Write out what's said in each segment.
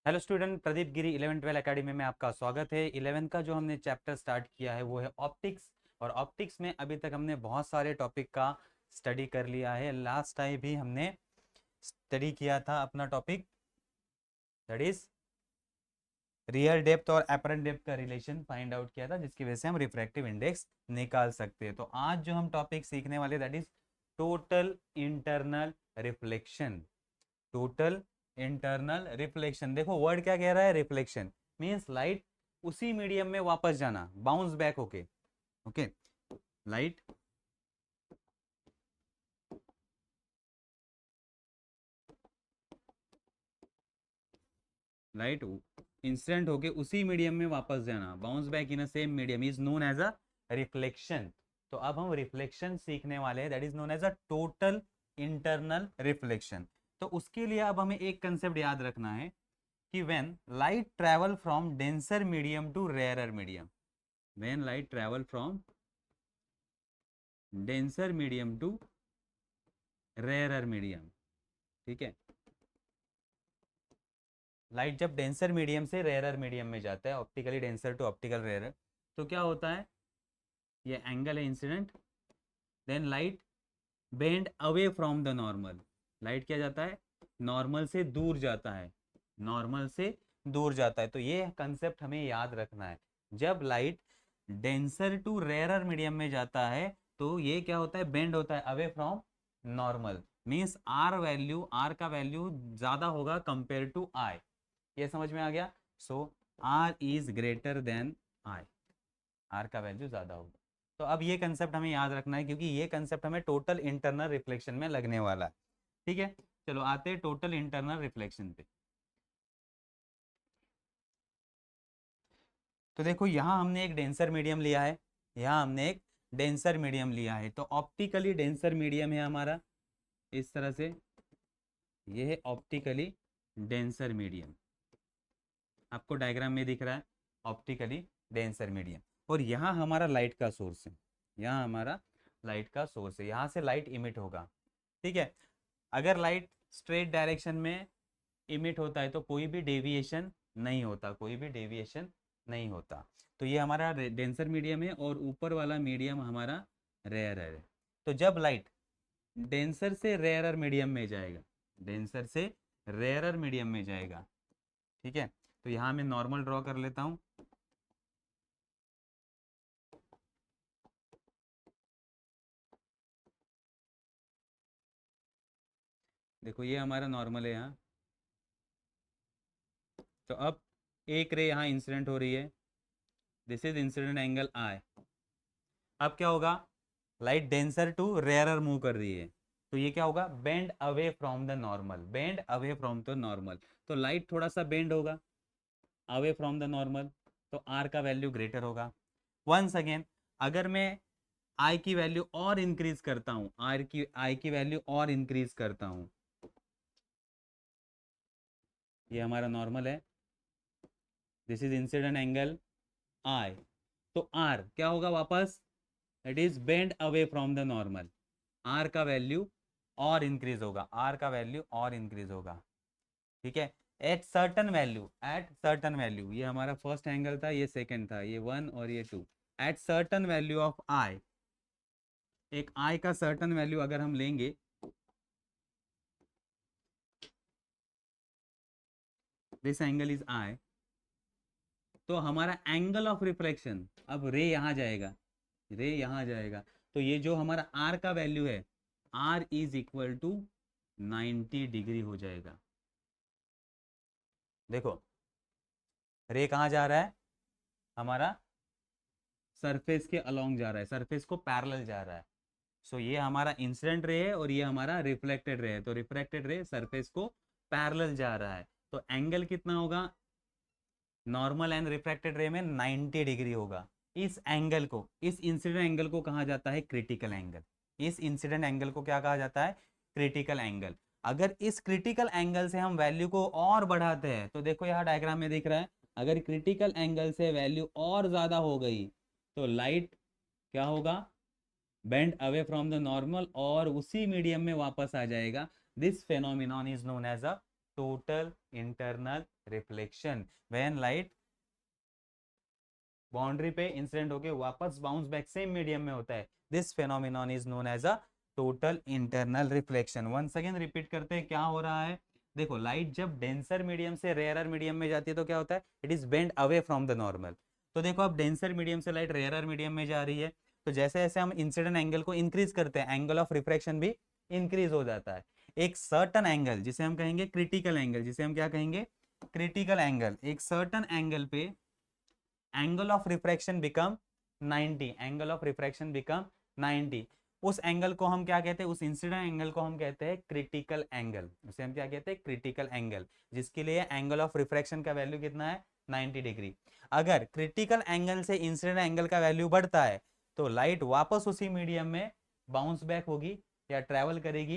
Hello student, Pradeep गिरी 11-12 academy में आपका स्वागत है। 11 का जो हमने चैप्टर स्टार्ट किया है वो है ऑप्टिक्स। और ऑप्टिक्स में अभी तक हमने बहुत सारे टॉपिक का स्टडी कर लिया है। लास्ट टाइम भी हमने स्टडी किया था अपना topic, that is real depth और अपरेंट डेप्थ का रिलेशन फाइंड आउट किया था, जिसकी वजह से हम रिफ्रैक्टिव इंडेक्स निकाल सकते हैं। तो आज जो हम टॉपिक सीखने वाले that is total internal reflection. Total internal reflection, देखो वर्ड क्या कह रहा है, रिफ्लेक्शन मींस लाइट उसी मीडियम में वापस जाना, बाउंस बैक होके। ओके, लाइट लाइट इंसिडेंट होके उसी मीडियम में वापस जाना, bounce back in a same medium is known as a reflection. तो अब हम रिफ्लेक्शन सीखने वाले हैं, that is known as a total internal reflection. तो उसके लिए अब हमें एक कंसेप्ट याद रखना है कि when light travel from denser medium to rarer medium, when light travel from denser medium to rarer medium, ठीक है। लाइट जब डेंसर मीडियम से रेयरर मीडियम में जाता है, optically denser to optical rarer, तो क्या होता है, ये एंगल है incident, then light bend away from the normal. Light क्या जाता है, नॉर्मल से दूर जाता है, नॉर्मल से दूर जाता है। तो ये कंसेप्ट हमें याद रखना है। जब light denser to rarer medium में जाता है तो ये क्या होता है, बेंड होता है away from normal. Means R का वैल्यू ज्यादा होगा कंपेयर टू आई। ये समझ में आ गया। So R is greater than I, R का वैल्यू ज्यादा होगा। तो अब ये कंसेप्ट हमें याद रखना है, क्योंकि ये कंसेप्ट हमें टोटल इंटरनल रिफ्लेक्शन में लगने वाला है। ठीक है, चलो आते हैं टोटल इंटरनल रिफ्लेक्शन पे। तो देखो यहाँ हमने एक डेंसर मीडियम लिया है, यहाँ हमने एक डेंसर मीडियम लिया है। तो ऑप्टिकली डेंसर मीडियम है हमारा इस तरह से, ये है ऑप्टिकली डेंसर मीडियम, आपको डायग्राम में दिख रहा है ऑप्टिकली डेंसर मीडियम। और यहाँ हमारा लाइट का सोर्स है, यहाँ हमारा लाइट का सोर्स है, यहाँ से लाइट इमिट होगा। ठीक है, अगर लाइट स्ट्रेट डायरेक्शन में इमिट होता है तो कोई भी डेविएशन नहीं होता, कोई भी डेविएशन नहीं होता। तो ये हमारा डेंसर मीडियम है और ऊपर वाला मीडियम हमारा रेयरर है। तो जब लाइट डेंसर से रेयरर मीडियम में जाएगा, डेंसर से रेयरर मीडियम में जाएगा, ठीक है। तो यहाँ मैं नॉर्मल ड्रॉ कर लेता हूँ। देखो ये हमारा नॉर्मल है यहाँ। तो अब एक रे यहाँ इंसिडेंट हो रही है, this is incident angle I. अब क्या होगा, light denser to rarer move कर रही है, तो ये क्या होगा, bend away from the normal, bend away from the normal. तो लाइट थोड़ा सा बेंड होगा अवे फ्रॉम द नॉर्मल, तो आर का वैल्यू ग्रेटर होगा। वंस अगेन, अगर मैं आई की वैल्यू और इंक्रीज करता हूँ, आई की वैल्यू और इंक्रीज करता हूँ, ये हमारा नॉर्मल है, this is incident angle I. तो आर क्या होगा वापस, it is bend away from the normal, R का वैल्यू और इंक्रीज होगा, आर का वैल्यू और इंक्रीज होगा। ठीक है, at certain value, at certain value, ये हमारा फर्स्ट एंगल था, ये सेकंड था, ये 1 और ये 2। एट सर्टन वैल्यू ऑफ आई, एक आई का सर्टन वैल्यू अगर हम लेंगे, दिस एंगल इज आई, तो हमारा एंगल ऑफ रिफ्लेक्शन, अब रे यहाँ जाएगा, रे यहाँ जाएगा, तो ये जो हमारा आर का वैल्यू है, R is equal to 90 degree हो जाएगा। देखो रे कहाँ जा रहा है, हमारा सरफेस के अलोंग जा रहा है, सरफेस को पैरेलल जा रहा है। सो ये हमारा इंसिडेंट रे है और ये हमारा रिफ्लेक्टेड रे है। तो रिफ्लेक्टेड रे सरफेस को पैरेलल जा रहा है, तो एंगल कितना होगा, नॉर्मल एंड रिफ्रैक्टेड रे में 90 डिग्री होगा। इस एंगल को, इस इंसिडेंट एंगल को कहा जाता है क्रिटिकल एंगल। इस इंसिडेंट एंगल को क्या कहा जाता है, क्रिटिकल एंगल। अगर इस क्रिटिकल एंगल से हम वैल्यू को और बढ़ाते हैं, तो देखो यहाँ डायग्राम में दिख रहा है, अगर क्रिटिकल एंगल से वैल्यू और ज्यादा हो गई तो लाइट क्या होगा, bend away from the normal और उसी मीडियम में वापस आ जाएगा। This phenomenon is known as a total internal reflection. When light boundary पे इंसिडेंट होके वापस बाउंस बैक सेम मीडियम में होता है, this phenomenon is known as a total internal reflection. Once again repeat करते हैं क्या हो रहा है। देखो लाइट जब डेंसर मीडियम से रेयरर मीडियम में जाती है तो क्या होता है, it is bend away from the normal. तो देखो अब डेंसर मीडियम से लाइट रेयरर मीडियम में जा रही है, तो जैसे जैसे हम इंसिडेंट एंगल को इंक्रीज करते हैं, एंगल ऑफ रिफ्रैक्शन भी इंक्रीज हो जाता है। एक सर्टन एंगल जिसे हम कहेंगे क्रिटिकल एंगल, जिसे हम क्या कहेंगे, क्रिटिकल एंगल, एक सर्टन एंगल पे angle of refraction become 90, angle of refraction become 90। उस एंगल को हम क्या कहते हैं, उस इंसिडेंट एंगल को हम कहते हैं क्रिटिकल एंगल, उसे हम क्या कहते हैं, क्रिटिकल एंगल, जिसके लिए एंगल ऑफ रिफ्रैक्शन का वैल्यू कितना है, 90 डिग्री। अगर क्रिटिकल एंगल से इंसिडेंट एंगल का वैल्यू बढ़ता है तो लाइट वापस उसी मीडियम में बाउंस बैक होगी या ट्रेवल करेगी,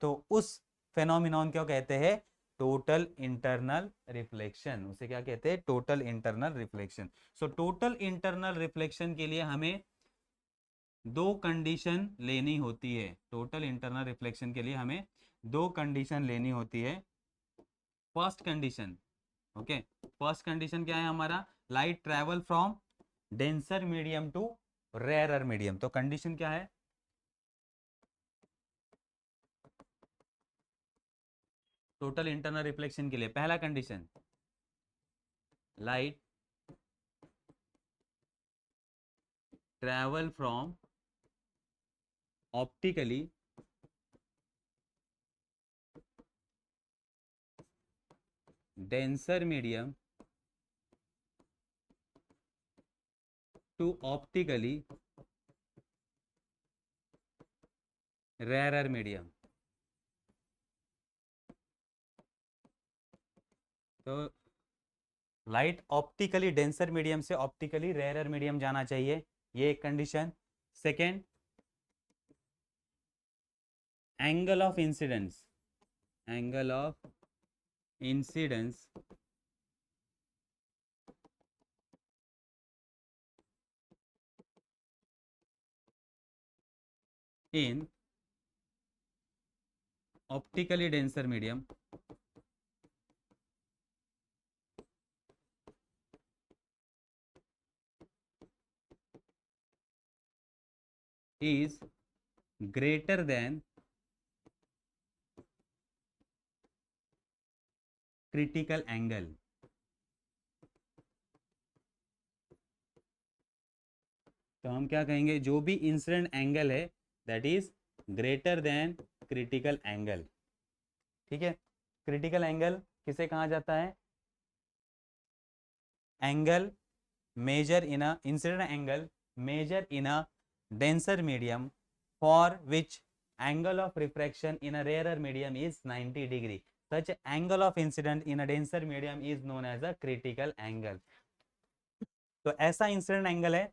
तो उस फेनोमिनॉन को कहते हैं टोटल इंटरनल रिफ्लेक्शन। उसे क्या कहते हैं, total internal reflection. So total internal reflection के लिए हमें दो कंडीशन लेनी होती है। टोटल इंटरनल रिफ्लेक्शन के लिए हमें दो कंडीशन लेनी होती है। First condition, okay, first condition क्या है हमारा, light travel from denser medium to rarer medium. तो कंडीशन क्या है, टोटल इंटरनल रिफ्लेक्शन के लिए पहला condition, light travel from optically denser medium to optically rarer medium। तो लाइट ऑप्टिकली डेंसर मीडियम से ऑप्टिकली रेयर मीडियम जाना चाहिए, ये एक condition. Second, angle of incidence, angle of incidence in optically denser medium is greater than critical angle। तो हम क्या कहेंगे, जो भी इंसिडेंट एंगल है that is greater than critical angle. ठीक है, क्रिटिकल एंगल किसे कहा जाता है, angle measure in a incident angle measure in a denser medium for which angle of refraction in a rarer medium is 90 degree, such angle of incident in a denser medium is known as a critical angle। तो ऐसा incident angle है,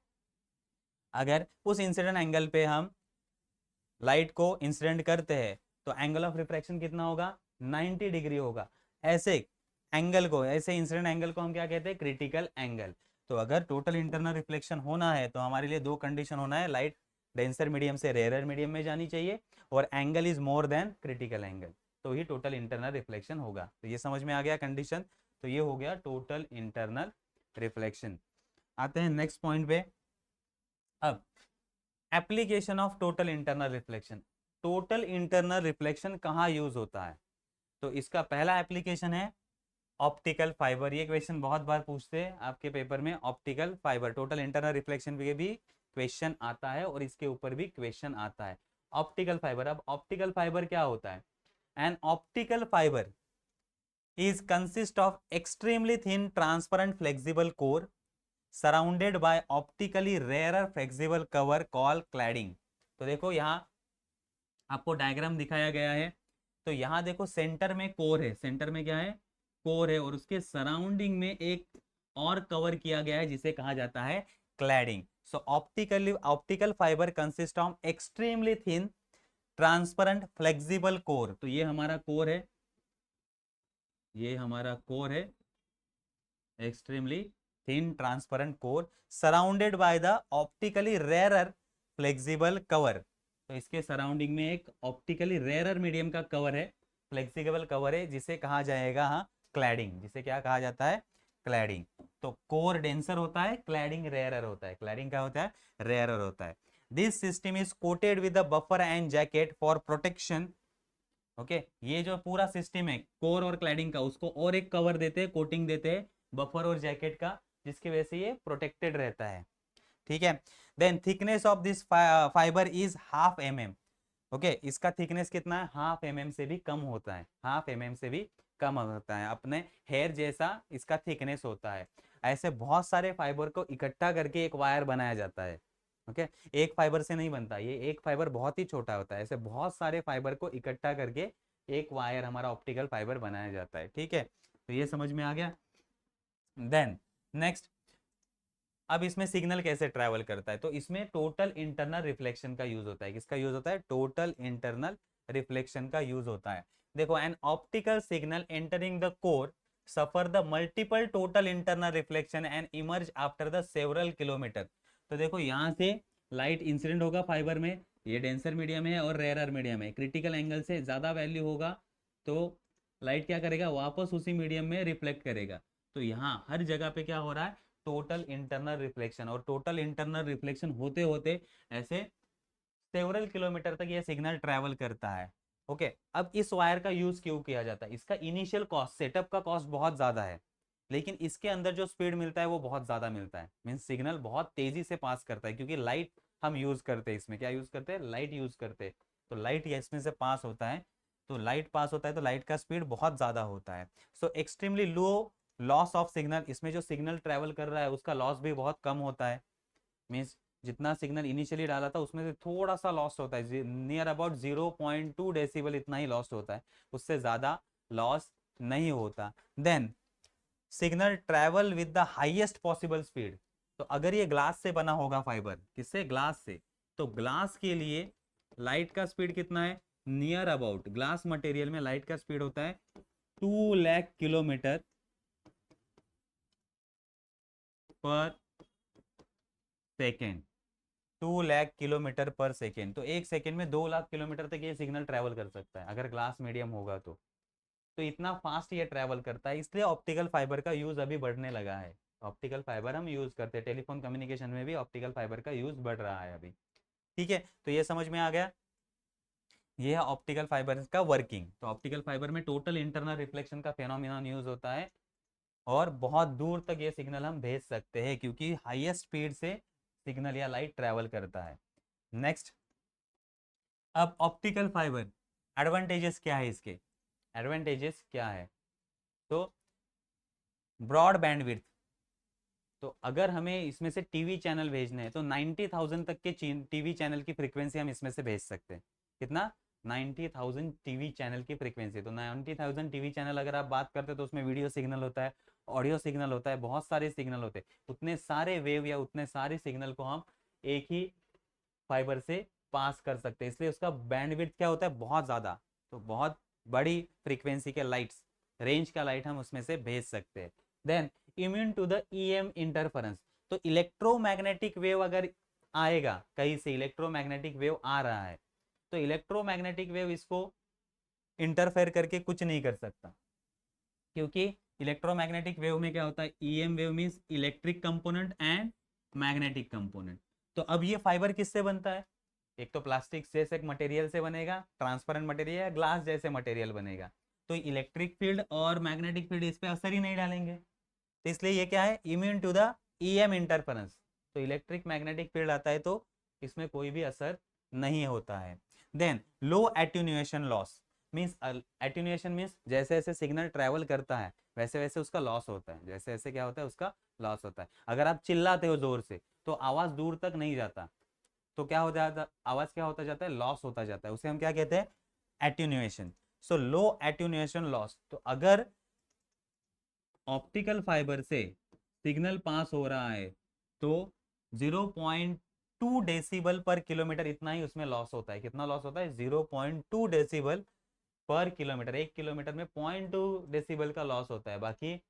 अगर उस incident angle पे हम light को incident करते हैं तो एंगल ऑफ रिफ्रैक्शन कितना होगा, 90 डिग्री होगा। ऐसे एंगल को, ऐसे इंसिडेंट एंगल को हम क्या कहते हैं, क्रिटिकल एंगल। तो अगर टोटल इंटरनल रिफ्लेक्शन होना है तो हमारे लिए दो कंडीशन होना है, लाइट डेंसर मीडियम से रेयर मीडियम में जानी चाहिए और angle is more than critical angle, तो ही टोटल इंटरनल रिफ्लेक्शन होगा। तो ये समझ में आ गया कंडीशन, तो ये हो गया टोटल इंटरनल रिफ्लेक्शन। आते हैं नेक्स्ट पॉइंट पे। अब application of total internal reflection, total internal reflection कहाँ यूज होता है, तो इसका पहला एप्लीकेशन है ऑप्टिकल फाइबर। ये क्वेश्चन बहुत बार पूछते हैं आपके पेपर में, optical fibre, total internal reflection पे भी क्वेश्चन आता है और इसके ऊपर भी क्वेश्चन आता है, ऑप्टिकल फाइबर। अब ऑप्टिकल फाइबर क्या होता है, an optical fibre is consist of extremely thin transparent flexible core surrounded by optically rarer flexible cover called cladding। तो देखो यहाँ आपको डायग्राम दिखाया गया है, तो यहाँ देखो सेंटर में कोर है, सेंटर में क्या है, कोर है, और उसके सराउंडिंग में एक और कवर किया गया है जिसे कहा जाता है cladding. So optical fibre consist of extremely thin transparent flexible core. तो ये हमारा कोर है, ये हमारा कोर है, extremely thin transparent core surrounded by the optically rare flexible cover. तो इसके सराउंडिंग में एक ऑप्टिकली रेयर मीडियम का कवर है, फ्लेक्सिबल कवर है जिसे कहा जाएगा हाँ क्लैडिंग, जिसे क्या कहा जाता है क्लैडिंग। तो कोर डेंसर होता है, क्लैडिंग रेयरर होता है। क्लैडिंग क्या होता है रेयरर होता है। This system is coated with the buffer and jacket for protection. Okay, ये जो पूरा सिस्टम है कोर और क्लैडिंग का, उसको और एक कवर देते हैं, कोटिंग देते हैं बफर और जैकेट का, जिसकी वजह से ये प्रोटेक्टेड रहता है। ठीक है, then thickness of this fibre is half mm। Okay, इसका थिकनेस कितना है, हाफ mm से भी कम होता है, हाफ mm से भी कम होता है, अपने हेयर जैसा इसका थिकनेस होता है। ऐसे बहुत सारे फाइबर को इकट्ठा करके एक वायर बनाया जाता है। ओके, एक फाइबर से नहीं बनता, ये एक फाइबर बहुत ही छोटा होता है, ऐसे बहुत सारे फाइबर को इकट्ठा करके एक वायर हमारा ऑप्टिकल फाइबर बनाया जाता है। ठीक है, तो ये समझ में आ गया। देन नेक्स्ट, अब इसमें सिग्नल कैसे ट्रैवल करता है, तो इसमें टोटल इंटरनल रिफ्लेक्शन का यूज होता है। किसका यूज होता है, टोटल इंटरनल रिफ्लेक्शन का यूज होता है। देखो, an optical signal entering the core suffer the multiple total internal reflection and emerge after the several kilometre. तो देखो यहाँ से लाइट इंसिडेंट होगा फाइबर में, ये डेंसर मीडियम है और रेयरर मीडियम है, क्रिटिकल एंगल से ज़्यादा वैल्यू होगा तो लाइट क्या करेगा, वापस उसी मीडियम में रिफ्लेक्ट करेगा। तो यहाँ हर जगह पे क्या हो रहा है, टोटल इंटरनल रिफ्लेक्शन, और टोटल इंटरनल रिफ्लेक्शन होते होते ऐसे सेवरल किलोमीटर तक ये सिग्नल ट्रैवल करता है। ओके, अब इस वायर का यूज क्यों किया जाता है, इसका इनिशियल कॉस्ट, सेटअप का कॉस्ट बहुत ज्यादा है, लेकिन इसके अंदर जो स्पीड मिलता है वो बहुत ज्यादा मिलता है। मीन्स सिग्नल बहुत तेजी से पास करता है, क्योंकि लाइट हम यूज करते हैं, इसमें क्या यूज करते हैं, लाइट यूज करते हैं। तो लाइट इसमें से पास होता है, तो लाइट पास होता है तो लाइट का स्पीड बहुत ज्यादा होता है। So extremely low loss of signal, इसमें जो सिग्नल ट्रेवल कर रहा है उसका लॉस भी बहुत कम होता है। मीन्स जितना सिग्नल इनिशियली डाला था उसमें से थोड़ा सा लॉस होता है, नियर अबाउट 0.2 डेसिबल इतना ही लॉस होता है, उससे ज़्यादा लॉस नहीं होता। Then signal travel with the highest possible speed. तो अगर ये ग्लास से बना होगा फाइबर, किससे, ग्लास से, तो ग्लास के लिए लाइट का स्पीड कितना है, नियर अबाउट, ग्लास मटेरियल में लाइट का स्पीड होता है 2 लाख किलोमीटर पर सेकेंड। 2 लाख किलोमीटर पर सेकेंड, तो एक सेकेंड में 2 लाख किलोमीटर तक ये सिग्नल ट्रैवल कर सकता है अगर ग्लास मीडियम होगा तो इतना फास्ट ये ट्रैवल करता है, इसलिए ऑप्टिकल फाइबर का यूज अभी बढ़ने लगा है। ऑप्टिकल फाइबर हम यूज करते हैं, टेलीफोन कम्युनिकेशन में भी ऑप्टिकल फाइबर का यूज बढ़ रहा है अभी। ठीक है, तो ये समझ में आ गया, ये है ऑप्टिकल फाइबर का वर्किंग। तो ऑप्टिकल फाइबर में टोटल इंटरनल रिफ्लेक्शन का फेनोमेनन यूज होता है, और बहुत दूर तक ये सिग्नल हम भेज सकते हैं, क्योंकि हाईएस्ट स्पीड से सिग्नल या लाइट ट्रैवल करता है। नेक्स्ट, अब ऑप्टिकल फाइबर एडवांटेजेस क्या है इसके, एडवांटेजेस क्या है, तो ब्रॉड बैंडविड्थ। तो अगर हमें इसमें से टीवी चैनल भेजने हैं तो 90,000 तक के टीवी चैनल की फ्रीक्वेंसी हम इसमें से भेज सकते हैं। कितना, 90,000 टीवी चैनल की फ्रीक्वेंसी। तो 90,000 टीवी चैनल अगर आप बात करते हैं तो उसमें वीडियो सिग्नल होता है, ऑडियो सिग्नल होता है, बहुत सारे सिग्नल होते हैं, उतने सारे वेव या उतने सारे सिग्नल को हम एक ही फाइबर से पास कर सकते हैं, इसलिए उसका बैंडविड्थ क्या होता है, बहुत ज़्यादा। तो बहुत बड़ी फ्रीक्वेंसी के लाइट्स, रेंज का लाइट हम उसमें से भेज सकते हैं। Then immune to the EM interference. तो इलेक्ट्रोमैग्नेटिक वेव अगर आएगा कहीं से, इलेक्ट्रोमैग्नेटिक वेव आ रहा है, तो इलेक्ट्रोमैग्नेटिक वेव इसको इंटरफेयर करके कुछ नहीं कर सकता, क्योंकि इलेक्ट्रोमैग्नेटिक वेव में क्या होता है, EM wave means electric component and magnetic component. तो अब ये फाइबर किससे बनता है, एक तो प्लास्टिक जैसे मटेरियल से बनेगा, ट्रांसपेरेंट मटेरियल या ग्लास जैसे मटेरियल बनेगा, तो इलेक्ट्रिक फील्ड और मैग्नेटिक फील्ड इस पर असर ही नहीं डालेंगे, तो इसलिए ये क्या है, immune to the EM interference. तो इलेक्ट्रिक मैग्नेटिक फील्ड आता है तो इसमें कोई भी असर नहीं होता है। Then low attenuation loss, means attenuation means जैसे जैसे सिग्नल ट्रैवल करता है वैसे वैसे उसका लॉस होता है, जैसे जैसे क्या होता है उसका लॉस होता है। अगर आप चिल्लाते हो जोर से तो आवाज दूर तक नहीं जाता, तो क्या हो जाता, आवाज क्या होता जाता है, लॉस होता जाता है, उसे हम क्या कहते हैं, एट्यूनुएशन। सो लो एट्यूनुएशन लॉस। तो अगर ऑप्टिकल फाइबर से सिग्नल पास हो रहा है तो 0.2 डेसिबल पर किलोमीटर इतना ही उसमें लॉस होता है। कितना लॉस होता है, 0.2 डेसिबल पर किलोमीटर, 1 किलोमीटर में 0.2 डेसिबल का लॉस होता है, बाकी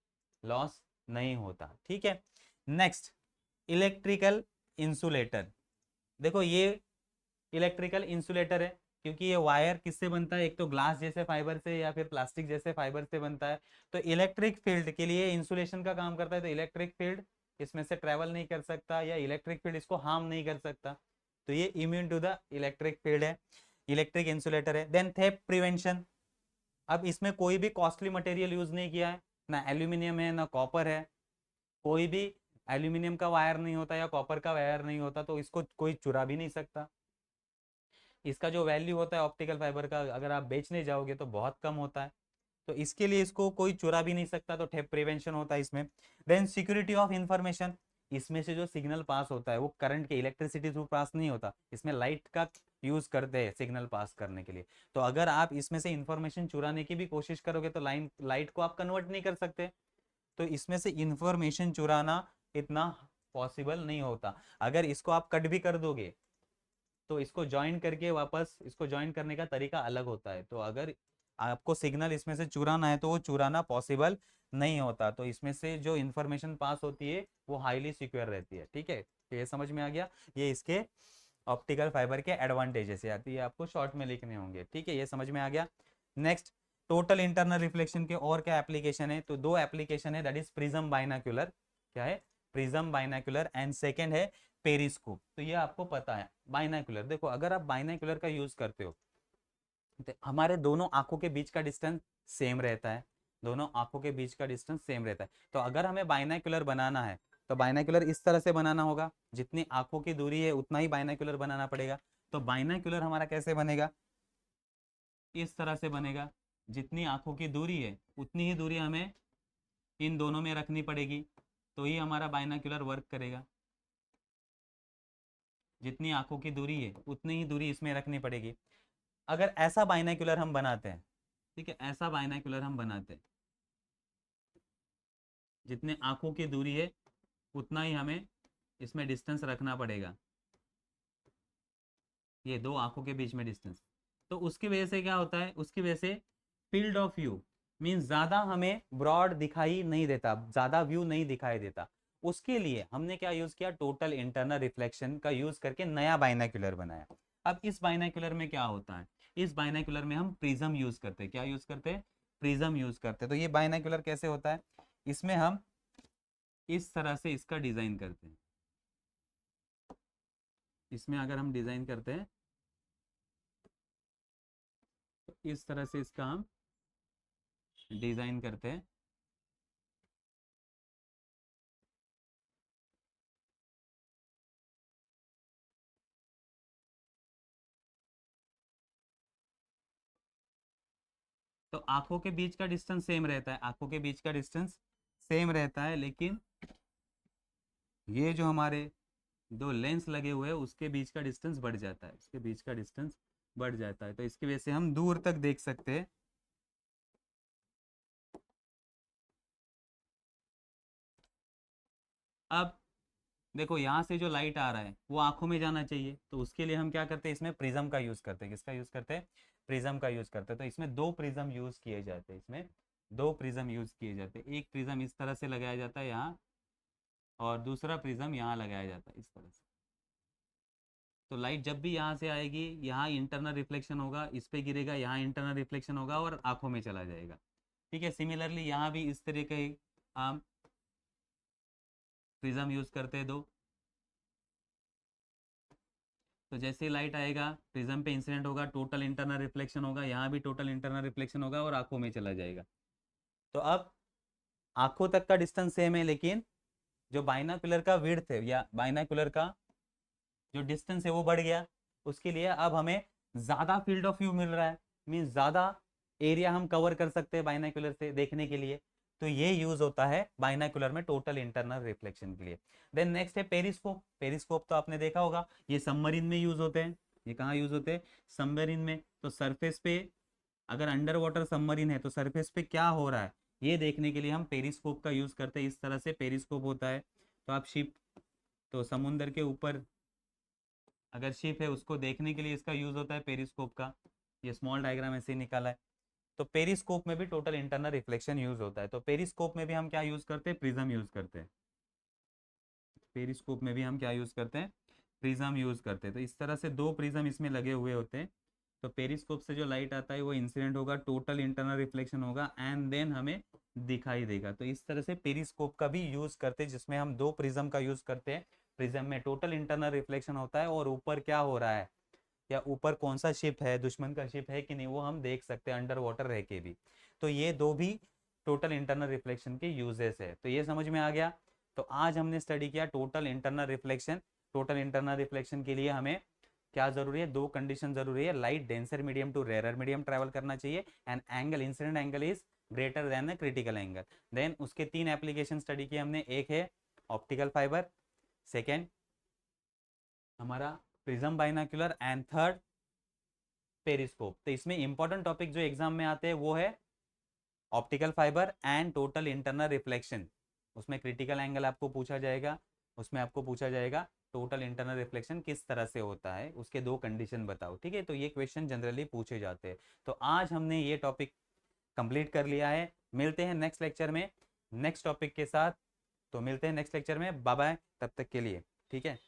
लॉस नहीं होता। ठीक है, नेक्स्ट इलेक्ट्रिकल इंसुलेटर। देखो ये इलेक्ट्रिकल इंसुलेटर है, क्योंकि ये वायर किससे बनता है, एक तो ग्लास जैसे फाइबर से या फिर प्लास्टिक जैसे फाइबर से बनता है। तो इलेक्ट्रिक फील्ड के लिए इंसुलेशन का काम करता है, तो इलेक्ट्रिक फील्ड इसमें से ट्रेवल नहीं कर सकता या इलेक्ट्रिक फील्ड इसको हार्म नहीं कर सकता, तो ये immune to the electric field है, इलेक्ट्रिक इंसुलेटर है। देन थेफ्ट प्रिवेंशन, अब इसमें कोई भी कॉस्टली मटेरियल यूज नहीं किया है, ना एल्यूमिनियम है ना कॉपर है, कोई भी एल्यूमिनियम का वायर नहीं होता या कॉपर का वायर नहीं होता, तो इसको कोई चुरा भी नहीं सकता। इसका जो वैल्यू होता है ऑप्टिकल फाइबर का, अगर आप बेचने जाओगे तो बहुत कम होता है, तो इसके लिए इसको कोई चुरा भी नहीं सकता, तो ठेप प्रिवेंशन होता है इसमें। देन सिक्योरिटी ऑफ इंफॉर्मेशन, इसमें से जो सिग्नल पास होता है वो करंट के इलेक्ट्रिसिटी थ्रू पास नहीं होता, इसमें लाइट का यूज करते हैं सिग्नल पास करने के लिए। तो अगर आप इसमें से इंफॉर्मेशन चुराने की भी कोशिश करोगे तो लाइट को आप कन्वर्ट नहीं कर सकते, तो इसमें से इंफॉर्मेशन चुराना इतना पॉसिबल नहीं होता। अगर इसको आप कट भी कर दोगे तो इसको ज्वाइन करके वापस इसको ज्वाइन करने का तरीका अलग होता है, तो अगर आपको सिग्नल इसमें से चुराना है तो वो चुराना पॉसिबल नहीं होता, तो इसमें से जो इंफॉर्मेशन पास होती है वो हाईली सिक्योर रहती है। ठीक है, तो ये समझ में आ गया, ये इसके ऑप्टिकल फाइबर के एडवांटेजेस आती है, आपको शॉर्ट में लिखने होंगे। ठीक है, ये समझ में आ गया। नेक्स्ट, टोटल इंटरनल रिफ्लेक्शन के और क्या एप्लीकेशन है, तो दो एप्लीकेशन है, दैट इज प्रिज्म बाइनाक्यूलर, क्या है, प्रिज्म बाइनाक्यूलर, एंड सेकेंड है पेरिस्कोप। तो ये आपको पता है बाइनाक्यूलर, देखो अगर आप बाइनाक्यूलर का यूज करते हो तो हमारे दोनों आंखों के बीच का डिस्टेंस सेम रहता है, दोनों आंखों के बीच का डिस्टेंस सेम रहता है। तो अगर हमें बाइनाक्यूलर बनाना है तो बाइनाक्यूलर इस तरह से बनाना होगा, जितनी आंखों की दूरी है उतना ही बाइनाक्यूलर बनाना पड़ेगा। तो बाइनाक्यूलर हमारा कैसे बनेगा, इस तरह से बनेगा, जितनी आंखों की दूरी है उतनी ही दूरी हमें इन दोनों में रखनी पड़ेगी, तो ही हमारा बाइनाक्यूलर वर्क करेगा। जितनी आंखों की दूरी है उतनी ही दूरी इसमें रखनी पड़ेगी। अगर ऐसा बाइनाक्यूलर हम बनाते हैं, ठीक है, ऐसा बाइनाक्यूलर हम बनाते हैं, जितने आंखों की दूरी है उतना ही हमें इसमें डिस्टेंस रखना पड़ेगा, ये दो आंखों के बीच में डिस्टेंस। तो उसकी वजह से क्या होता है, उसकी वजह से फील्ड ऑफ व्यू मीन्स ज्यादा हमें ब्रॉड दिखाई नहीं देता, ज्यादा व्यू नहीं दिखाई देता। उसके लिए हमने क्या यूज किया, टोटल इंटरनल रिफ्लेक्शन का यूज करके नया बाइनाक्यूलर बनाया। अब इस बाइनाक्यूलर में क्या होता है, इस बाइनाक्यूलर में हम प्रिज्म यूज करते हैं, क्या यूज करते हैं, प्रिज्म यूज करते हैं। तो ये बाइनाक्यूलर कैसे होता है, इसमें हम इस तरह से इसका डिजाइन करते हैं, इसमें अगर हम डिजाइन करते हैं तो इस तरह से इसका हम डिजाइन करते हैं। तो आंखों के बीच का डिस्टेंस सेम रहता है, आंखों के बीच का डिस्टेंस सेम रहता है, लेकिन ये जो हमारे दो लेंस लगे हुए हैं उसके बीच का डिस्टेंस बढ़ जाता है, इसके बीच का डिस्टेंस बढ़ जाता है, तो इसकी वजह से हम दूर तक देख सकते हैं। अब देखो यहाँ से जो लाइट आ रहा है वो आंखों में जाना चाहिए, तो उसके लिए हम क्या करते हैं, इसमें प्रिज्म का यूज करते हैं, किसका यूज करते हैं, प्रिज्म का यूज करते हैं। तो इसमें दो प्रिज्म यूज किए जाते हैं, इसमें दो प्रिज्म यूज किए जाते हैं, एक प्रिज्म इस तरह से लगाया जाता है यहाँ, और दूसरा प्रिज्म यहाँ लगाया जाता है इस तरह से। तो लाइट जब भी यहाँ से आएगी यहाँ इंटरनल रिफ्लेक्शन होगा, इस पे गिरेगा, यहाँ इंटरनल रिफ्लेक्शन होगा और आंखों में चला जाएगा। ठीक है, सिमिलरली यहाँ भी इस तरह के हम प्रिज्म यूज करते हैं दो। तो जैसे ही लाइट आएगा प्रिज्म पे इंसिडेंट होगा, टोटल इंटरनल रिफ्लेक्शन होगा, यहाँ भी टोटल इंटरनल रिफ्लेक्शन होगा और आंखों में चला जाएगा। तो अब आंखों तक का डिस्टेंस सेम है, लेकिन जो बाइनाकुलर का विड्थ है या बाइनाकुलर का जो डिस्टेंस है वो बढ़ गया। उसके लिए अब हमें ज्यादा फील्ड ऑफ व्यू मिल रहा है, मीन ज्यादा एरिया हम कवर कर सकते हैं बाइनाकुलर से देखने के लिए। तो ये यूज होता है बाइनाकुलर में टोटल इंटरनल रिफ्लेक्शन के लिए। देन नेक्स्ट है पेरिस्कोप, पेरिस्कोप तो आपने देखा होगा, ये सबमरीन में यूज होते हैं। ये कहाँ यूज होते हैं, सबमरीन में। तो सरफेस पे अगर अंडर वाटर सबमरीन है तो सरफेस पे क्या हो रहा है ये देखने के लिए हम पेरिस्कोप का यूज करते हैं, इस तरह से पेरिस्कोप होता है। तो आप शिप, तो समुद्र के ऊपर अगर शिप है उसको देखने के लिए इसका यूज होता है पेरिस्कोप का, ये स्मॉल डायग्राम ऐसे ही निकाला है। तो पेरिस्कोप में भी टोटल इंटरनल रिफ्लेक्शन यूज होता है। तो पेरिस्कोप में भी हम क्या यूज करते हैं, प्रिज्म यूज करते हैं। पेरिस्कोप में भी हम क्या यूज करते हैं, प्रिज्म यूज करते हैं। तो इस तरह से दो प्रिज्म इसमें लगे हुए होते हैं, तो पेरिस्कोप से जो लाइट आता है वो इंसिडेंट होगा, टोटल इंटरनल रिफ्लेक्शन होगा एंड देन हमें दिखाई देगा। तो इस तरह से पेरिस्कोप का भी यूज करते हैं, जिसमें हम दो प्रिज्म का यूज करते हैं। प्रिज्म में टोटल इंटरनल रिफ्लेक्शन होता है और ऊपर क्या हो रहा है, या ऊपर कौन सा शिप है, दुश्मन का शिप है कि नहीं, वो हम देख सकते हैं अंडर वाटर रह के भी। तो ये दो भी टोटल इंटरनल रिफ्लेक्शन के यूजेस है। तो ये समझ में आ गया। तो आज हमने स्टडी किया total internal reflection. Total internal reflection के लिए हमें क्या जरूरी है, दो कंडीशन जरूरी है, light denser medium to rare medium travel करना चाहिए and angle incident angle is greater than the critical angle. Then उसके तीन एप्लीकेशन स्टडी किए हमने, एक है ऑप्टिकल फाइबर, सेकेंड हमारा prism binocular and third periscope. तो इसमें इंपॉर्टेंट टॉपिक जो एग्जाम में आते हैं वो है optical fibre and total internal reflection. उसमें क्रिटिकल एंगल आपको पूछा जाएगा, उसमें आपको पूछा जाएगा टोटल इंटरनल रिफ्लेक्शन किस तरह से होता है, उसके दो कंडीशन बताओ। ठीक है, तो ये क्वेश्चन जनरली पूछे जाते हैं। तो आज हमने ये टॉपिक कंप्लीट कर लिया है। मिलते हैं नेक्स्ट लेक्चर में नेक्स्ट टॉपिक के साथ। तो मिलते हैं नेक्स्ट लेक्चर में, बाय बाय तब तक के लिए। ठीक है।